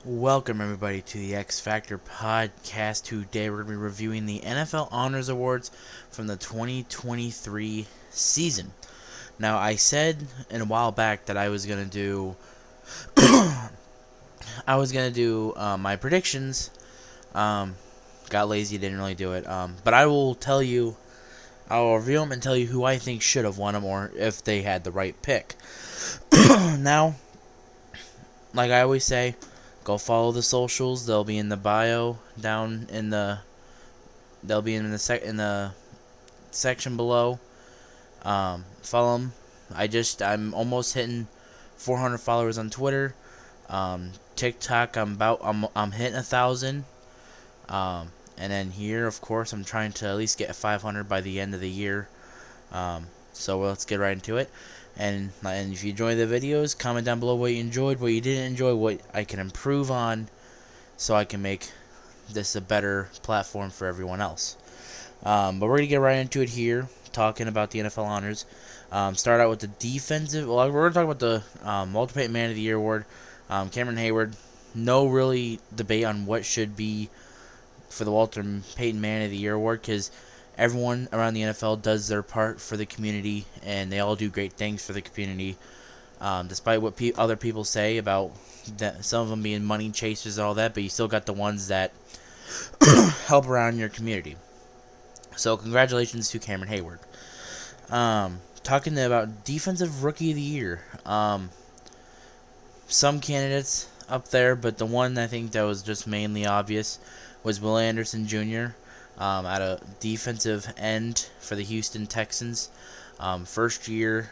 Welcome, everybody, to the X Factor podcast. Today, we're going to be reviewing the NFL Honors Awards from the 2023 season. Now, I said in a while back that I was going to do, my predictions. Got lazy, didn't really do it. But I will tell you, I'll review them and tell you who I think should have won them or if they had the right pick. Now, like I always say, go follow the socials. They'll be in the bio down in the. They'll be in the section below. Follow them. I'm almost hitting 400 followers on Twitter. TikTok, I'm hitting 1,000. And then here, of course, I'm trying to at least get 500 by the end of the year. So let's get right into it. And if you enjoy the videos, comment down below what you enjoyed, what you didn't enjoy, what I can improve on, so I can make this a better platform for everyone else. But we're gonna get right into it here, talking about the NFL honors. Start out with the defensive. Well, we're gonna talk about the Ultimate Man of the Year award. Cameron Hayward. No really debate on what should be for the Walter Payton Man of the Year award, because everyone around the NFL does their part for the community, and they all do great things for the community. Despite what other people say about that, some of them being money chasers and all that, but you still got the ones that help around your community. So congratulations to Cameron Hayward. Talking about Defensive Rookie of the Year. Some candidates up there, but the one I think that was just mainly obvious was Will Anderson Jr. At a defensive end for the Houston Texans. First year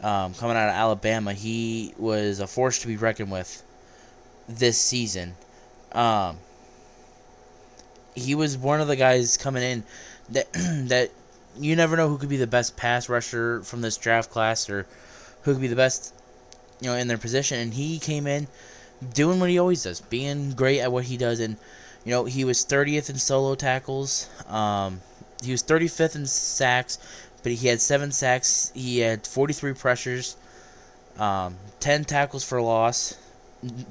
coming out of Alabama, he was a force to be reckoned with this season. He was one of the guys coming in that that you never know who could be the best pass rusher from this draft class or who could be the best, in their position. And he came in doing what he always does, being great at what he does. And he was 30th in solo tackles. He was 35th in sacks, but he had 7 sacks. He had 43 pressures, 10 tackles for loss,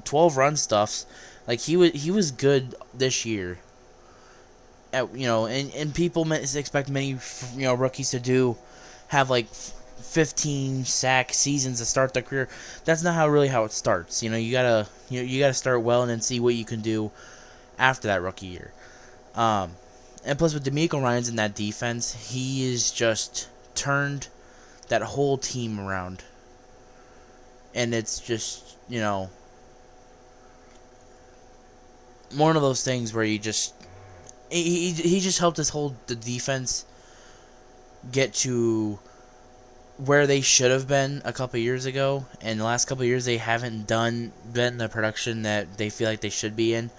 12 run stuffs. Like he was good this year. And people expect many rookies to have like 15 sack seasons to start their career. That's not how it starts. You gotta start well and then see what you can do after that rookie year. And plus with DeMeco Ryans in that defense, he is just turned that whole team around. And it's just one of those things where you just he just helped us hold the defense get to where they should have been a couple years ago. And the last couple years they haven't been the production that they feel like they should be in.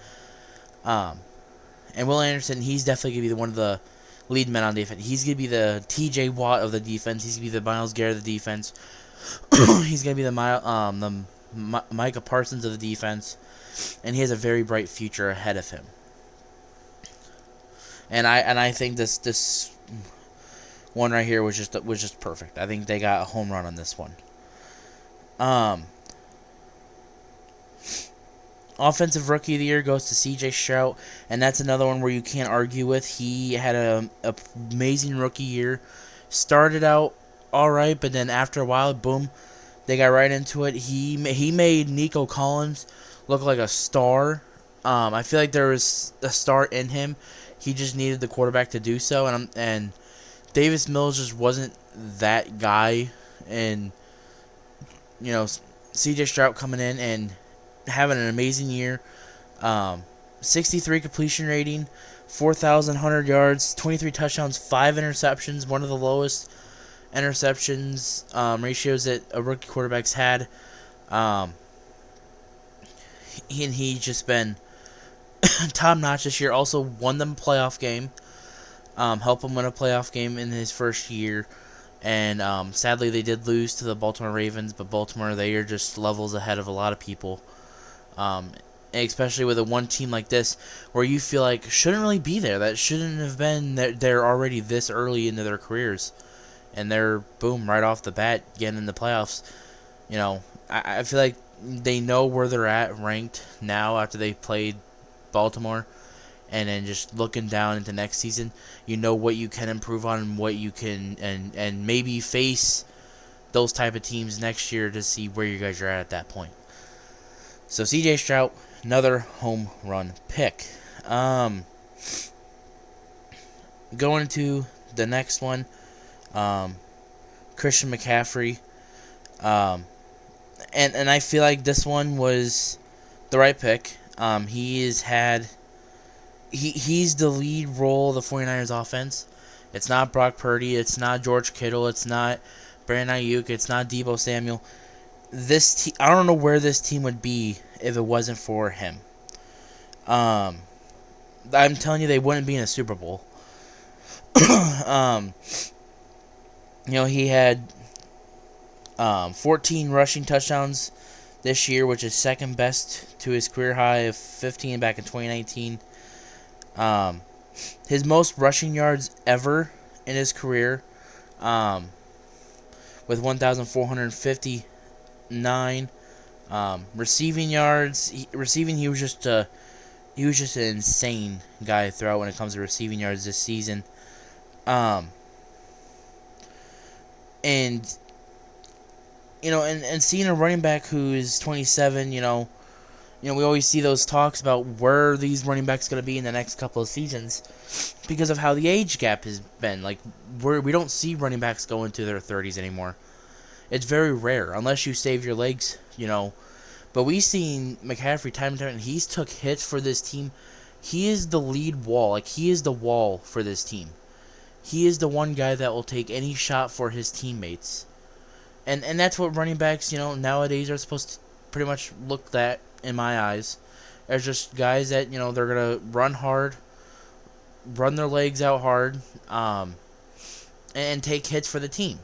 And Will Anderson, he's definitely gonna be one of the lead men on defense. He's gonna be the T.J. Watt of the defense. He's gonna be the Myles Garrett of the defense. He's gonna be the Micah Parsons of the defense, and he has a very bright future ahead of him. And I think this one right here was just perfect. I think they got a home run on this one. Offensive Rookie of the Year goes to C.J. Stroud, and that's another one where you can't argue with. He had a amazing rookie year. Started out all right, but then after a while, boom, they got right into it. He made Nico Collins look like a star. I feel like there was a star in him. He just needed the quarterback to do so, and Davis Mills just wasn't that guy. And C.J. Stroud coming in and having an amazing year. 63 completion rating, 4,100 yards, 23 touchdowns, 5 interceptions, one of the lowest interceptions ratios that a rookie quarterback's had. He's just been top notch this year. Also won them a playoff game. Helped him win a playoff game in his first year. And sadly, they did lose to the Baltimore Ravens, but Baltimore, they are just levels ahead of a lot of people. Especially with a one team like this, where you feel like shouldn't really be there. That shouldn't have been there already this early into their careers. And they're, boom, right off the bat, getting in the playoffs. I feel like they know where they're at ranked now after they played Baltimore, and then just looking down into next season, you know what you can improve on and what you can and maybe face those type of teams next year to see where you guys are at that point. So C.J. Stroud, another home run pick. Going to the next one, Christian McCaffrey. And I feel like this one was the right pick. He's the lead role of the 49ers offense. It's not Brock Purdy. It's not George Kittle. It's not Brandon Ayuk. It's not Deebo Samuel. I don't know where this team would be if it wasn't for him. I'm telling you, they wouldn't be in a Super Bowl. He had 14 rushing touchdowns this year, which is second best to his career high of 15 back in 2019. His most rushing yards ever in his career, with 1,459. Receiving yards, he was just an insane guy throughout when it comes to receiving yards this season. And seeing a running back who is 27, we always see those talks about where these running backs going to be in the next couple of seasons because of how the age gap has been. Like, we don't see running backs go into their 30s anymore. It's very rare, unless you save your legs, But we've seen McCaffrey time and time, and he's took hits for this team. He is the lead wall. Like, he is the wall for this team. He is the one guy that will take any shot for his teammates. And that's what running backs, nowadays are supposed to pretty much look at, in my eyes, as just guys that, they're going to run hard, run their legs out hard, and take hits for the team.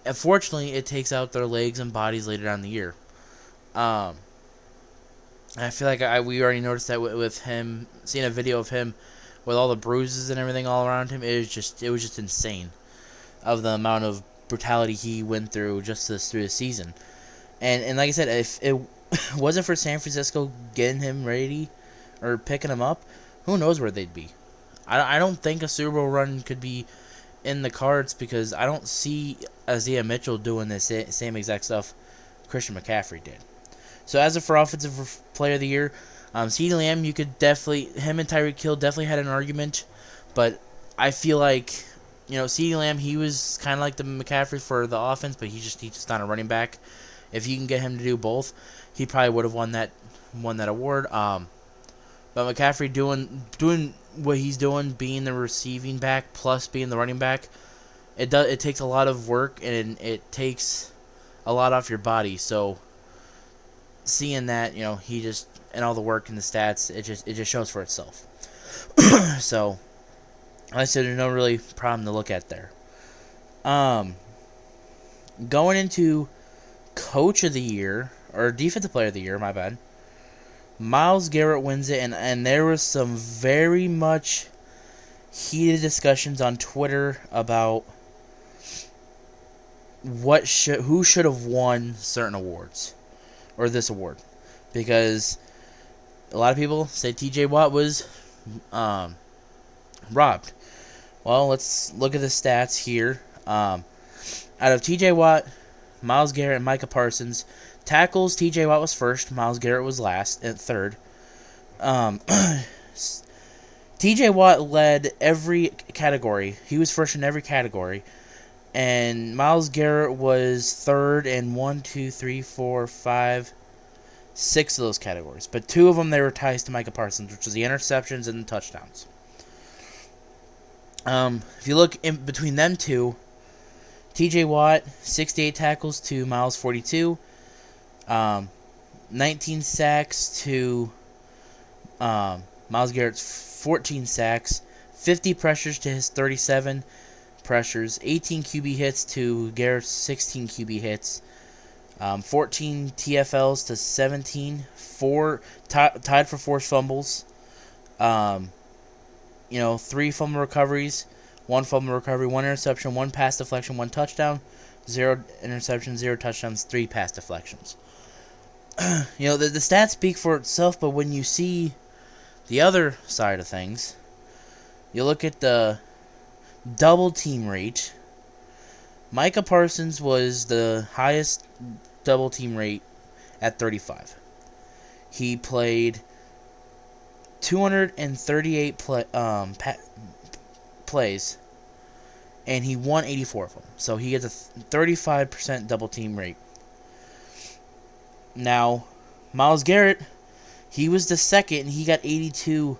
Unfortunately, it takes out their legs and bodies later on in the year. I feel like we already noticed that with him, seeing a video of him with all the bruises and everything all around him. It was just insane of the amount of brutality he went through just through the season. And like I said, if it wasn't for San Francisco getting him ready or picking him up, who knows where they'd be. I don't think a Super Bowl run could be in the cards because I don't see Isaiah Mitchell doing the same exact stuff Christian McCaffrey did. So as for Offensive Player of the Year, CeeDee Lamb, you could him and Tyreek Hill definitely had an argument, but I feel like, CeeDee Lamb, he was kind of like the McCaffrey for the offense, but he's just not a running back. If you can get him to do both, he probably would have won that award. But McCaffrey doing what he's doing, being the receiving back plus being the running back, it takes a lot of work and it takes a lot off your body. So seeing that, he just, and all the work and the stats, it just shows for itself. So like I said, there's no really problem to look at there. Going into Coach of the Year, or Defensive Player of the Year, my bad. Myles Garrett wins it, and there was some very much heated discussions on Twitter about who should have won certain awards, or this award, because a lot of people say T.J. Watt was robbed. Well, let's look at the stats here. Out of T.J. Watt, Myles Garrett, and Micah Parsons, tackles, T.J. Watt was first, Myles Garrett was last and third. T.J. Watt led every category. He was first in every category. And Myles Garrett was third in 6 of those categories. But 2 of them, they were ties to Micah Parsons, which was the interceptions and the touchdowns. If you look in between them two, T.J. Watt, 68 tackles to Myles 42. 19 sacks to Myles Garrett's 14 sacks. 50 pressures to his 37 pressures. 18 QB hits to Garrett's 16 QB hits. 14 TFLs to 17. Tied for forced fumbles. 3 fumble recoveries. 1 fumble recovery, 1 interception, 1 pass deflection, 1 touchdown. 0 interceptions, 0 touchdowns, 3 pass deflections. The stats speak for itself, but when you see the other side of things, you look at the double team rate. Micah Parsons was the highest double team rate at 35. He played 238 plays, and he won 84 of them. So he gets a 35% double team rate. Now, Myles Garrett, he was the second, and he got 82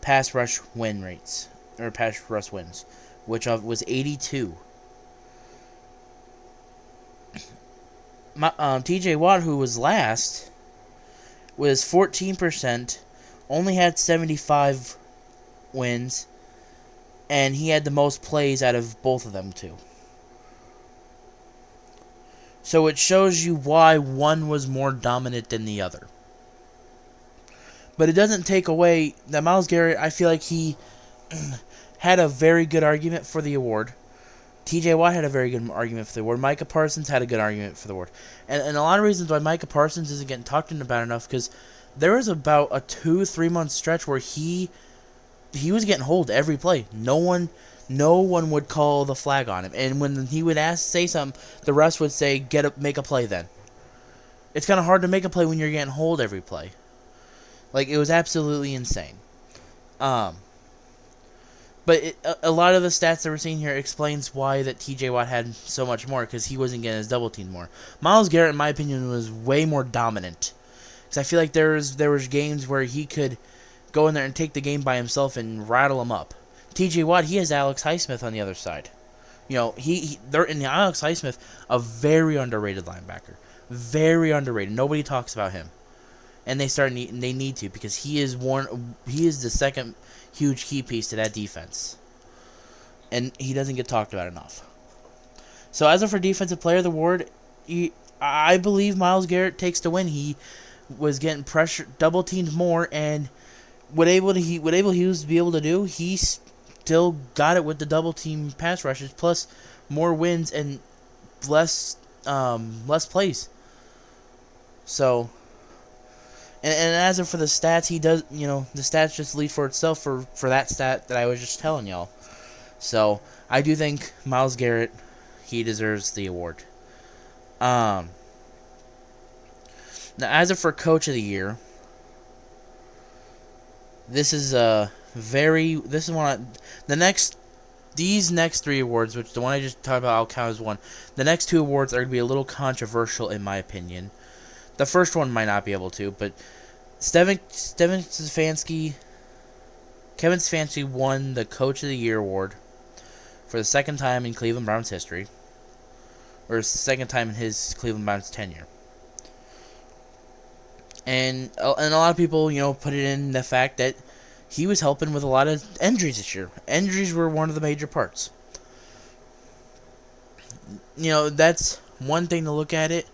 pass rush win rates, or pass rush wins, which was 82. TJ Watt, who was last, was 14%, only had 75 wins, and he had the most plays out of both of them, too. So it shows you why one was more dominant than the other. But it doesn't take away that Myles Garrett, I feel like he had a very good argument for the award. TJ Watt had a very good argument for the award. Micah Parsons had a good argument for the award. And a lot of reasons why Micah Parsons isn't getting talked about enough, because there was about a 2-3 month stretch where he was getting hold every play. No one would call the flag on him. And when he would say something, the refs would say, make a play then. It's kind of hard to make a play when you're getting hold every play. Like, it was absolutely insane. But a lot of the stats that we're seeing here explains why that TJ Watt had so much more, because he wasn't getting his double team more. Myles Garrett, in my opinion, was way more dominant. Because I feel like there was games where he could go in there and take the game by himself and rattle him up. TJ Watt, he has Alex Highsmith on the other side. They're in the Alex Highsmith, a very underrated linebacker. Very underrated. Nobody talks about him. And they need to, because he is the second huge key piece to that defense. And he doesn't get talked about enough. So as for Defensive Player of the Award, I believe Myles Garrett takes the win. He was getting pressure, double teamed more, and whatever he was to be able to do, he still got it with the double team pass rushes, plus more wins and less plays. So, and as for the stats, he does, the stats just lead for itself for that stat that I was just telling y'all. So, I do think Myles Garrett, he deserves the award. Now, as for Coach of the Year, these next three awards, which the one I just talked about I'll count as one. The next two awards are going to be a little controversial in my opinion. The first one might not be able to, but Kevin Stefanski won the Coach of the Year award for the second time in Cleveland Browns history, or second time in his Cleveland Browns tenure. And a lot of people, put it in the fact that he was helping with a lot of injuries this year. Injuries were one of the major parts. That's one thing to look at it.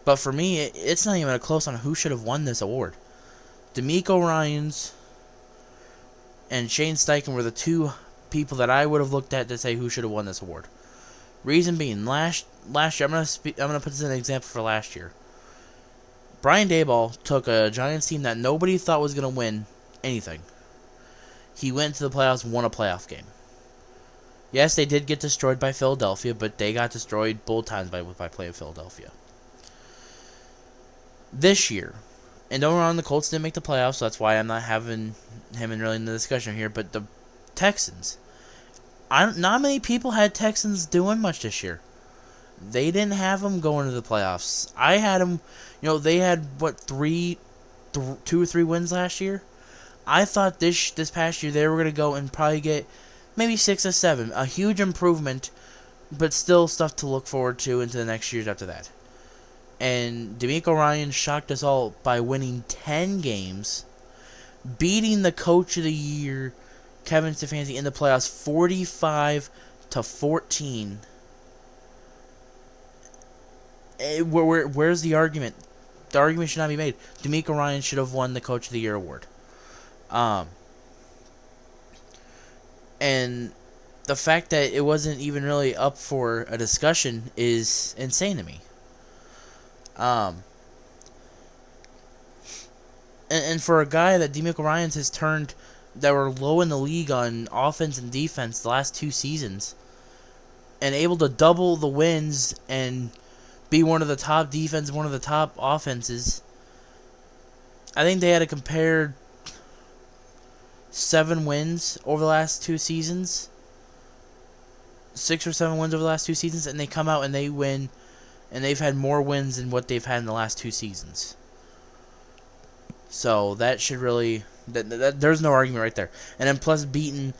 But for me, it's not even a close on who should have won this award. DeMeco Ryans and Shane Steichen were the two people that I would have looked at to say who should have won this award. Reason being, last year, I'm gonna put this in an example for last year. Brian Daboll took a Giants team that nobody thought was gonna win anything. He went to the playoffs and won a playoff game. Yes, they did get destroyed by Philadelphia, but they got destroyed both times by playing Philadelphia. This year, and don't get me wrong, the Colts didn't make the playoffs, so that's why I'm not having him in the discussion here, but the Texans, not many people had Texans doing much this year. They didn't have them going to the playoffs. I had them, they had, 2 or 3 wins last year? I thought this past year they were going to go and probably get maybe 6 or 7. A huge improvement, but still stuff to look forward to into the next years after that. And DeMeco Ryans shocked us all by winning 10 games, beating the Coach of the Year, Kevin Stefanski, in the playoffs 45-14. Where's the argument? The argument should not be made. DeMeco Ryans should have won the Coach of the Year award. And the fact that it wasn't even really up for a discussion is insane to me. And for a guy that DeMeco Ryans has turned, that were low in the league on offense and defense the last 2 seasons, and able to double the wins and be one of the top defense, one of the top offenses, I think they had a compared 7 wins over the last 2 seasons. 6 or 7 wins over the last 2 seasons, and they come out and they win, and they've had more wins than what they've had in the last 2 seasons. So that should really, there's no argument right there. And then plus beating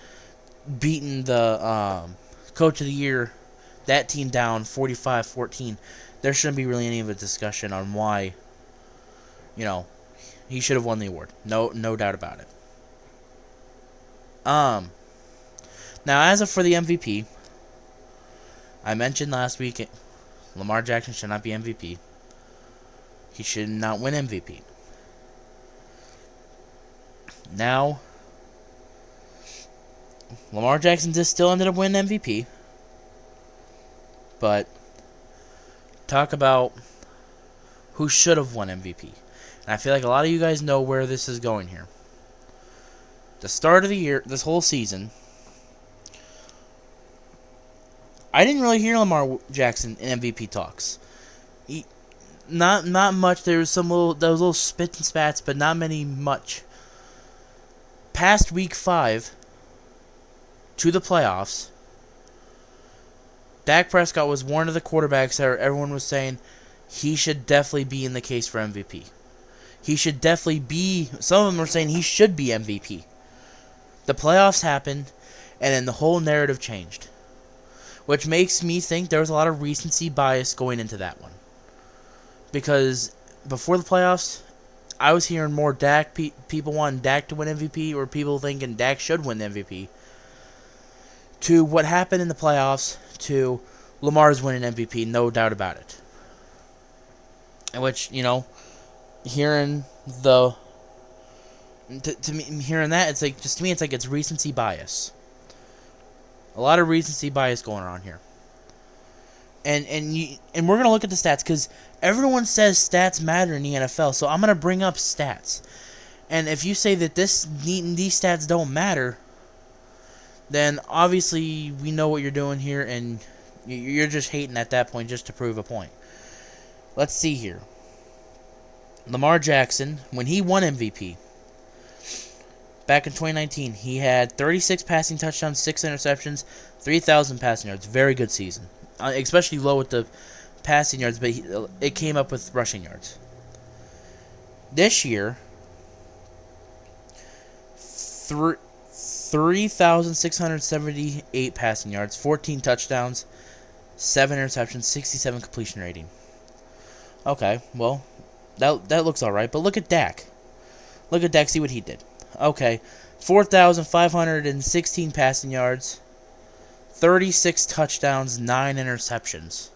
the coach of the year, that team down 45-14. There shouldn't be really any of a discussion on why, he should have won the award. No doubt about it. Now as for the MVP, I mentioned last week Lamar Jackson should not be MVP. He should not win MVP. Now, Lamar Jackson just still ended up winning MVP. But talk about who should have won MVP. And I feel like a lot of you guys know where this is going here. The start of the year, this whole season, I didn't really hear Lamar Jackson in MVP talks. Not much. There was those little spits and spats, but not much. Past week 5 to the playoffs, Dak Prescott was one of the quarterbacks that everyone was saying he should definitely be in the case for MVP. He should definitely be. Some of them were saying he should be MVP. The playoffs happened, and then the whole narrative changed, which makes me think there was a lot of recency bias going into that one. Because before the playoffs, I was hearing more Dak, people wanting Dak to win MVP, or people thinking Dak should win the MVP, to what happened in the playoffs, to Lamar's winning MVP, no doubt about it. In which, hearing hearing that, it's like, just to me, it's like it's recency bias. A lot of recency bias going on here. And we're going to look at the stats, because everyone says stats matter in the NFL, so I'm going to bring up stats. And if you say that these stats don't matter, then obviously we know what you're doing here, and you're just hating at that point just to prove a point. Let's see here. Lamar Jackson, when he won MVP, back in 2019, he had 36 passing touchdowns, 6 interceptions, 3,000 passing yards. Very good season. Especially low with the passing yards, but it came up with rushing yards. This year, 3,678 passing yards, 14 touchdowns, 7 interceptions, 67 completion rating. Okay, well, that looks alright, but look at Dak. Look at Dak, see what he did. Okay, 4,516 passing yards, 36 touchdowns, 9 interceptions.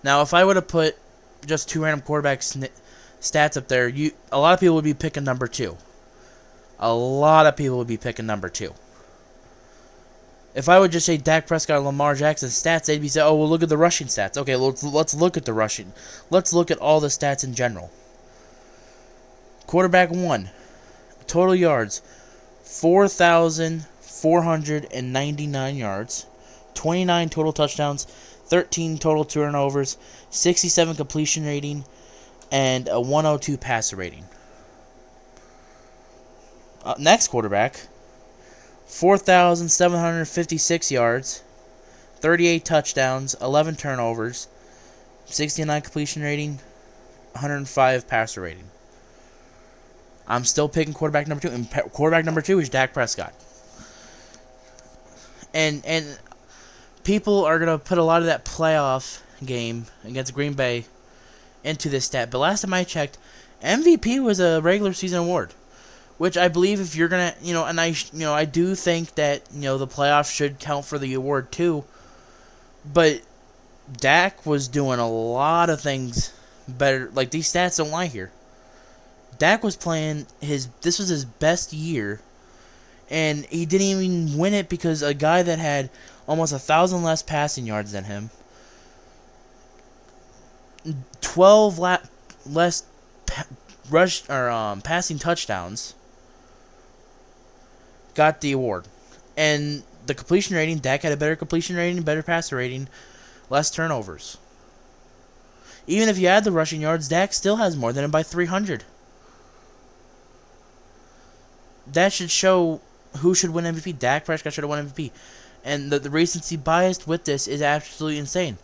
Now, if I would have put just 2 random quarterbacks stats up there, a lot of people would be picking number 2. A lot of people would be picking number 2. If I would just say Dak Prescott and Lamar Jackson stats, they'd be saying, oh, well, look at the rushing stats. Okay, let's look at the rushing. Let's look at all the stats in general. Quarterback 1, total yards, 4,499 yards, 29 total touchdowns, 13 total turnovers, 67 completion rating, and a 102 passer rating. Next quarterback, 4,756 yards, 38 touchdowns, 11 turnovers, 69 completion rating, 105 passer rating. I'm still picking quarterback number 2, and quarterback number 2 is Dak Prescott. And people are going to put a lot of that playoff game against Green Bay into this stat. But last time I checked, MVP was a regular season award, which I believe if you're going to, and I do think that, the playoffs should count for the award too. But Dak was doing a lot of things better. Like, these stats don't lie here. Dak was playing this was his best year, and he didn't even win it because a guy that had almost 1,000 less passing yards than him, 12 less passing touchdowns got the award. And the completion rating, Dak had a better completion rating, better passer rating, less turnovers. Even if you add the rushing yards, Dak still has more than him by 300. That should show who should win MVP. Dak Prescott should have won MVP. And the recency bias with this is absolutely insane.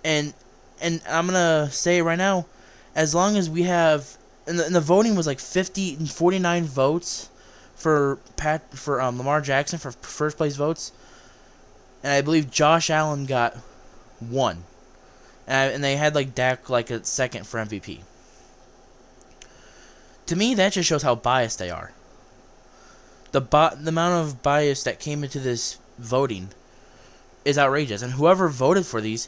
And I'm going to say right now, as long as we have... And the voting was like 49 votes for Lamar Jackson for first place votes. And I believe Josh Allen got 1. And they had like Dak like a second for MVP. To me, that just shows how biased they are. The amount of bias that came into this voting is outrageous. And whoever voted for these,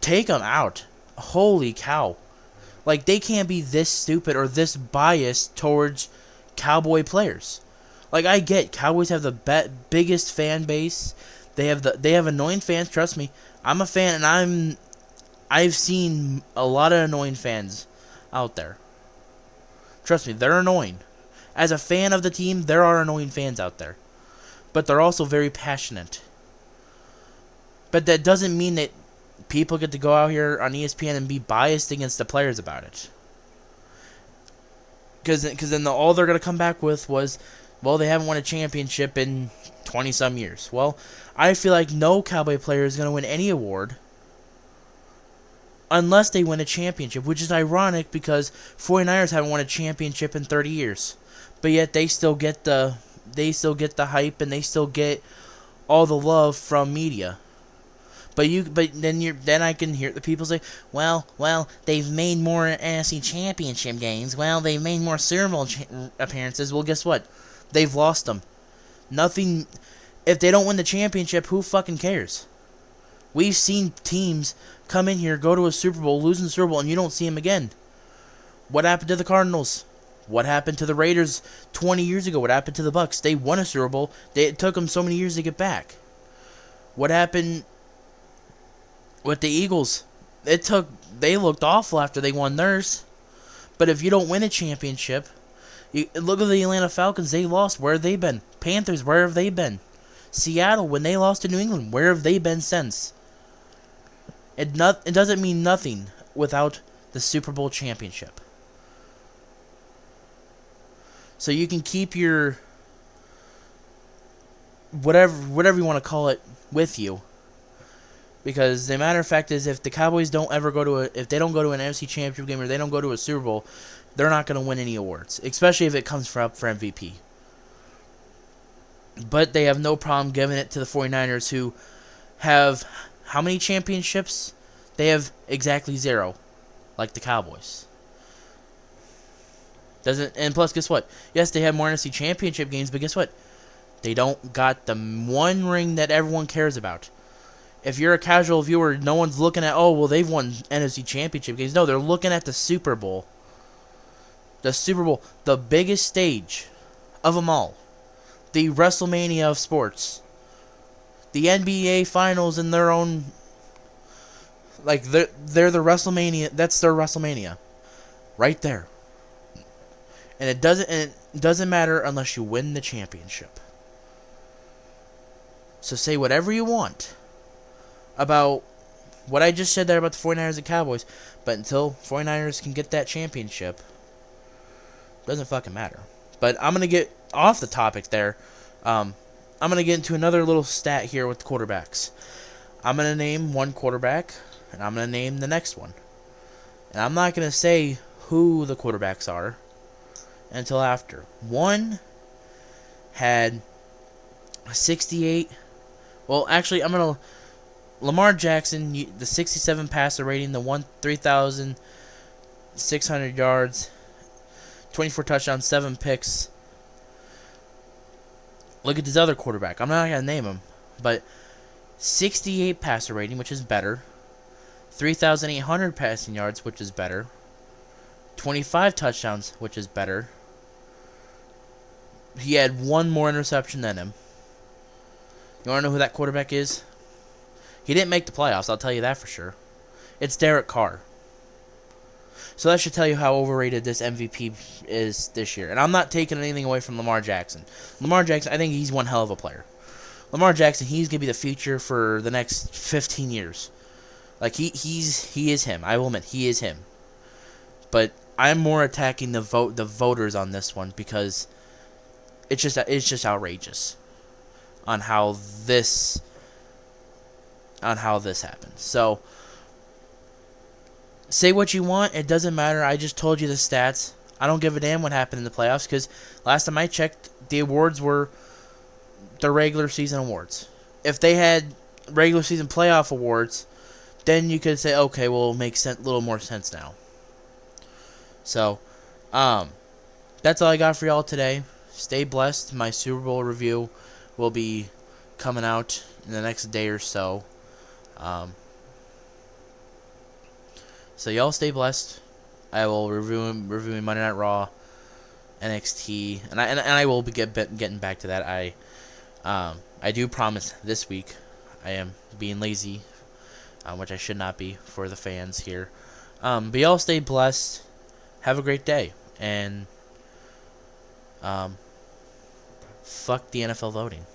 take them out. Holy cow. Like, they can't be this stupid or this biased towards Cowboy players. Like, I get Cowboys have the biggest fan base. They have annoying fans. Trust me, I'm a fan, and I've seen a lot of annoying fans out there. Trust me, they're annoying. As a fan of the team, there are annoying fans out there. But they're also very passionate. But that doesn't mean that people get to go out here on ESPN and be biased against the players about it. Because then all they're going to come back with was, well, they haven't won a championship in 20-some years. Well, I feel like no Cowboy player is going to win any award unless they win a championship, which is ironic because 49ers haven't won a championship in 30 years. But yet they still get the hype and they still get all the love from media. But then I can hear the people say, well, they've made more NFC championship games. Well, they've made more Super Bowl appearances. Well, guess what? They've lost them. Nothing. If they don't win the championship, who fucking cares? We've seen teams come in here, go to a Super Bowl, lose in the Super Bowl, and you don't see them again. What happened to the Cardinals? What happened to the Raiders 20 years ago? What happened to the Bucks? They won a Super Bowl. It took them so many years to get back. What happened with the Eagles? They looked awful after they won theirs. But if you don't win a championship, look at the Atlanta Falcons. They lost. Where have they been? Panthers, where have they been? Seattle, when they lost to New England, where have they been since? It doesn't mean nothing without the Super Bowl championship. So you can keep your whatever you want to call it with you. Because the matter of fact is, if the Cowboys don't go to an NFC Championship game or they don't go to a Super Bowl, they're not going to win any awards, especially if it comes up for MVP. But they have no problem giving it to the 49ers, who have how many championships? They have exactly 0, like the Cowboys. And plus, guess what? Yes, they have more NFC Championship games, but guess what? They don't got the one ring that everyone cares about. If you're a casual viewer, no one's looking at, oh, well, they've won NFC Championship games. No, they're looking at the Super Bowl. The Super Bowl, the biggest stage of them all. The WrestleMania of sports. The NBA Finals in their own... Like, they're the WrestleMania. That's their WrestleMania. Right there. And it doesn't matter unless you win the championship. So say whatever you want about what I just said there about the 49ers and Cowboys, but until 49ers can get that championship, it doesn't fucking matter. But I'm going to get off the topic there. I'm going to get into another little stat here with the quarterbacks. I'm going to name one quarterback, and I'm going to name the next one. And I'm not going to say who the quarterbacks are until after. One had 68. Well, actually, I'm going to... Lamar Jackson, the 67 passer rating, the 3,600 yards, 24 touchdowns, 7 picks. Look at this other quarterback. I'm not going to name him, but 68 passer rating, which is better. 3,800 passing yards, which is better. 25 touchdowns, which is better. He had one more interception than him. You want to know who that quarterback is? He didn't make the playoffs, I'll tell you that for sure. It's Derek Carr. So that should tell you how overrated this MVP is this year. And I'm not taking anything away from Lamar Jackson. Lamar Jackson, I think he's one hell of a player. Lamar Jackson, he's gonna be the future for the next 15 years. Like he is him. I will admit he is him. But I'm more attacking the voters on this one because it's just outrageous on how this happened. So say what you want, it doesn't matter. I just told you the stats. I don't give a damn what happened in the playoffs because last time I checked, the awards were the regular season awards. If they had regular season playoff awards, then you could say, okay, well, it makes a little more sense now. So, that's all I got for y'all today. Stay blessed. My Super Bowl review will be coming out in the next day or so. So y'all stay blessed. I will reviewing Monday Night Raw, NXT, and I will be getting back to that. I do promise this week. I am being lazy, which I should not be for the fans here. But y'all stay blessed. Have a great day, and fuck the NFL voting.